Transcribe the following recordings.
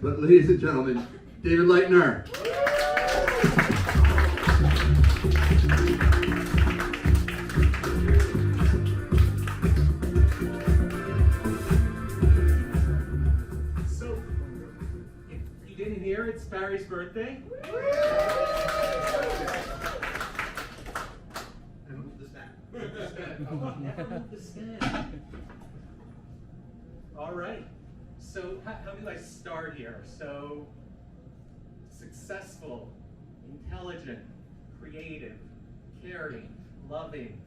But ladies and gentlemen, David Leitner. So, if you didn't hear, it's Barry's birthday. All right. So how do I start here? So successful, intelligent, creative, caring, loving,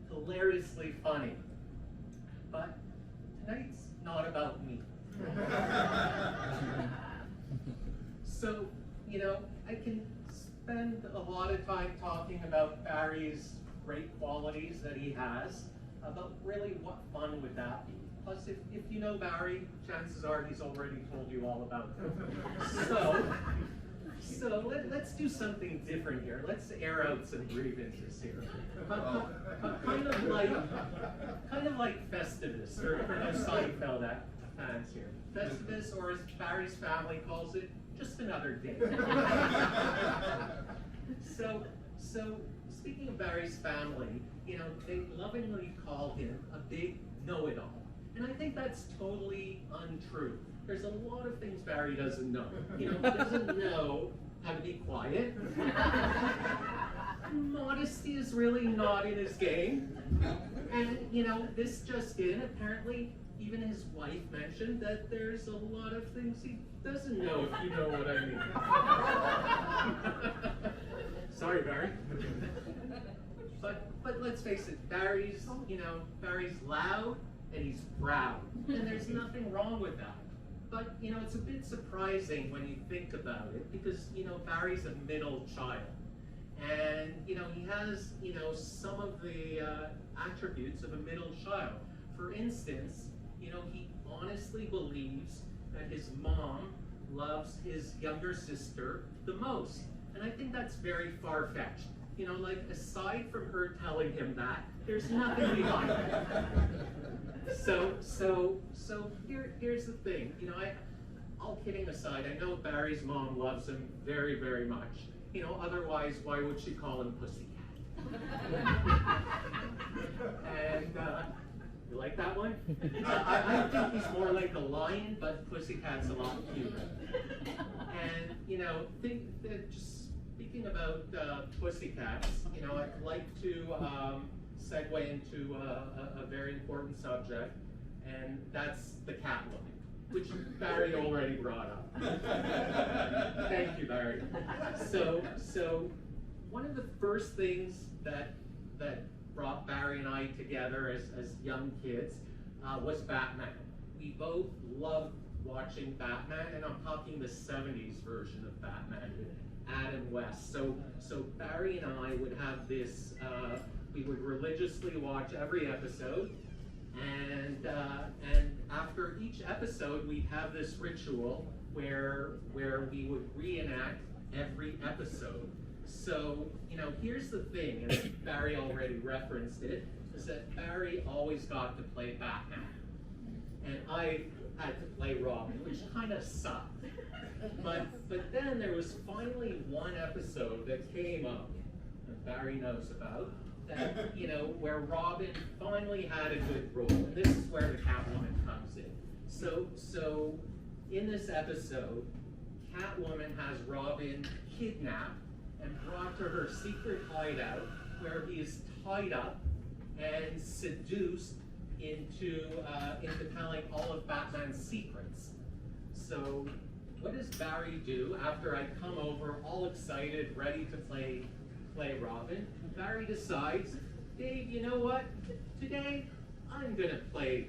hilariously funny. But tonight's not about me. So, I can spend a lot of time talking about Barry's great qualities that he has, but really what fun would that be? Plus, if you know Barry, chances are he's already told you all about them. So let's do something different here. Let's air out some grievances here. Kind of like Festivus, or no Seinfeld fans here. Festivus, or as Barry's family calls it, just another day. So speaking of Barry's family, they lovingly call him a big know-it-all. And I think that's totally untrue. There's a lot of things Barry doesn't know. He doesn't know how to be quiet. Modesty is really not in his game. And, this just in, apparently even his wife mentioned that there's a lot of things he doesn't know, if you know what I mean. Sorry, Barry. But let's face it, Barry's loud and he's proud, and there's nothing wrong with that. But it's a bit surprising when you think about it, because Barry's a middle child, and he has some of the attributes of a middle child. For instance, he honestly believes that his mom loves his younger sister the most, and I think that's very far-fetched. Aside from her telling him that, there's nothing behind it. So here's the thing. All kidding aside, I know Barry's mom loves him very, very much. Otherwise, why would she call him Pussycat? And you like that one? I think he's more like a lion, but Pussycat's a lot cuter. And think that just speaking about pussycats, I'd like to segue into a very important subject, and that's the Catwoman, which Barry already brought up. Thank you, Barry. So one of the first things that brought Barry and I together as young kids was Batman. We both loved watching Batman, and I'm talking the 70s version of Batman with Adam West. So Barry and I would have this, we would religiously watch every episode, and after each episode we'd have this ritual where we would reenact every episode. So, here's the thing, and Barry already referenced it, is that Barry always got to play Batman, and I had to play Robin, which kind of sucked. But then there was finally one episode that came up, that Barry knows about, that, where Robin finally had a good role, and this is where the Catwoman comes in. So in this episode, Catwoman has Robin kidnapped and brought to her secret hideout, where he is tied up and seduced into telling all of Batman's secrets. So what does Barry do after I come over all excited, ready to play Robin? Barry decides, Dave, you know what? Today I'm gonna play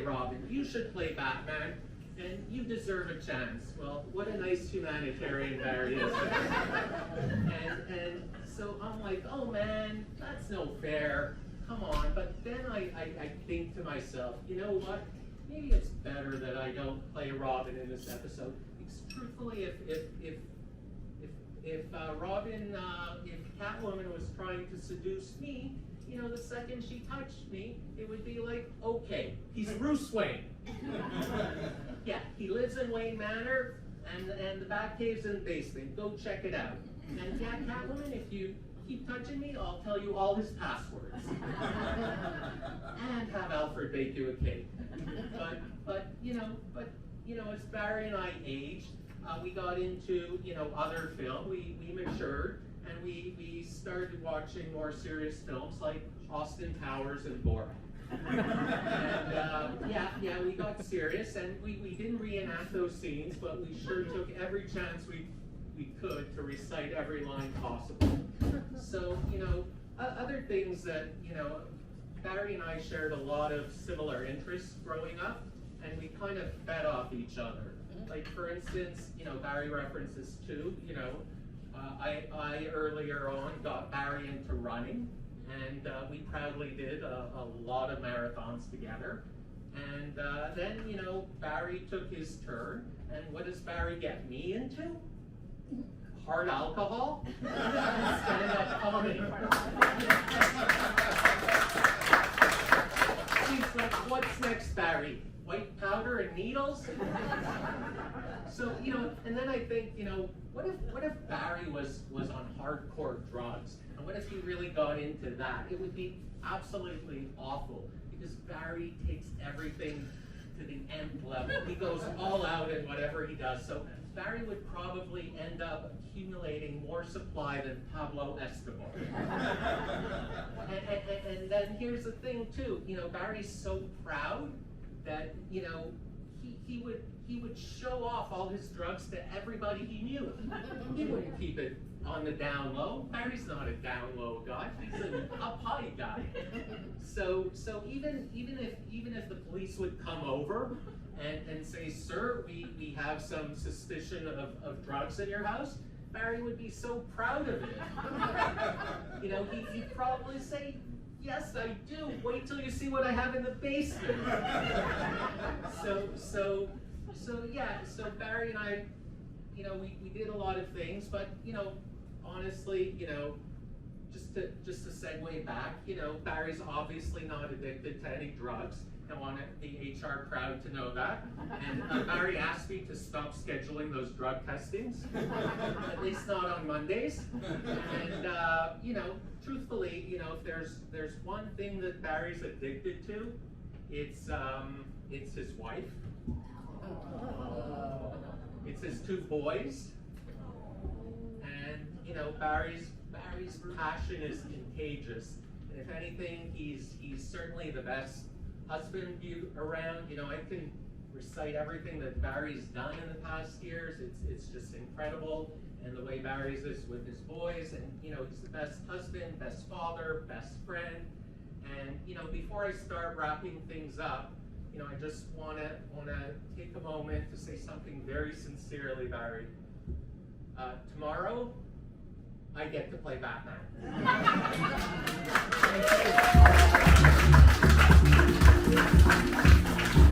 Robin. You should play Batman, and you deserve a chance. Well, what a nice humanitarian Barry is. And so I'm like, oh man, that's no fair. Come on. But then I think to myself, you know what? Maybe it's better that I don't play Robin in this episode. Because truthfully, if Catwoman was trying to seduce me, the second she touched me, it would be like, okay, he's Bruce Wayne. Yeah, he lives in Wayne Manor, and the Batcave's in the basement. Go check it out. And yeah, Catwoman, if you keep touching me, I'll tell you all his passwords. And have Alfred bake you a cake. But you know, as Barry and I aged, we got into, other film. We matured, and we started watching more serious films like Austin Powers and Borat. And we got serious, and we didn't reenact those scenes, but we sure took every chance we could to recite every line possible. So, other things that, Barry and I shared a lot of similar interests growing up, and we kind of fed off each other. Like, for instance, Barry references too, I earlier on got Barry into running, and we proudly did a lot of marathons together. And then, Barry took his turn, and what does Barry get me into? Hard alcohol? Stand-up comedy. He's like, what's next, Barry? White powder and needles? So, and then I think, what if Barry was on hardcore drugs? And what if he really got into that? It would be absolutely awful, because Barry takes everything to the nth level. He goes all out in whatever he does. So Barry would probably end up accumulating more supply than Pablo Escobar. and then here's the thing too, Barry's so proud that, he would show off all his drugs to everybody he knew. He wouldn't keep it on the down low. Barry's not a down low guy. He's an up high guy. So even if the police would come over and say, sir, we have some suspicion of drugs in your house, Barry would be so proud of it. He'd probably say, yes, I do. Wait till you see what I have in the basement. So Barry and I, we did a lot of things, but honestly, just to segue back, Barry's obviously not addicted to any drugs. I want the HR crowd to know that. And Barry asked me to stop scheduling those drug testings, at least not on Mondays. And truthfully, if there's one thing that Barry's addicted to, it's his wife. It's his 2 boys. And Barry's passion is contagious. And if anything, he's certainly the best husband around. I can recite everything that Barry's done in the past years. It's just incredible. And the way Barry's is with his boys, and he's the best husband, best father, best friend. And before I start wrapping things up, I just want to take a moment to say something very sincerely, Barry. Tomorrow, I get to play Batman. Thank you.